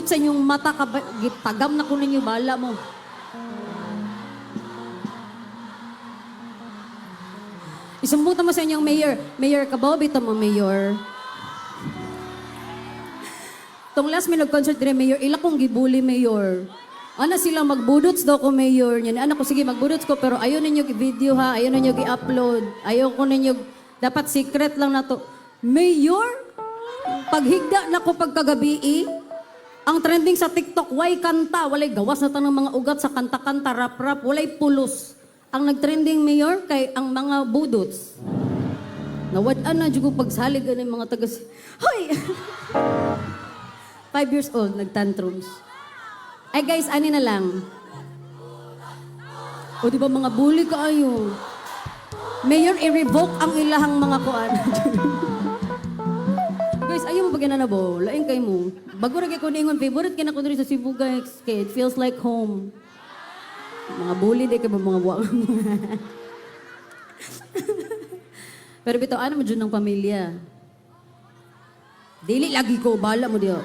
sa inyong mata, gitagam na ko ninyo, bala mo. Isumbong mo sa inyong mayor. Mayor ka ba? Bito mo, mayor. Tong last may nag-concert dire, mayor, ila kong gibuli, mayor. Ana sila magbudots daw ko, mayor. Yan, anak ko, sige, magbudots ko, pero ayaw ninyo i-video ha, ayaw ninyo i-upload, ayaw ko ninyo, dapat secret lang na to. Mayor, paghigda na ko pagkagabi, ang trending sa TikTok, why kanta? Walay gawas na tanong mga ugat sa kanta-kanta, rap-rap, walay pulos. Ang nag-trending, mayor, kay ang mga budots. Nawad-an na, dyan ko pagsalig ng mga tagas. Hoy! 5 years old, nag-tantrums. Ay guys, ani na lang. O di ba mga bully ka ayo? Mayor, i-revoke ang ilahang mga kuan. Guys, ayaw mo ba ginanabo? Laing kay mo. Bago rin ko ningon, favorite kina ko rin sa Cebu guys. Kaya it feels like home. Mga bully, di ka ba mga buwang? Pero bito, ano mo dyan ng pamilya? Dili lagi ko, bala mo diyo.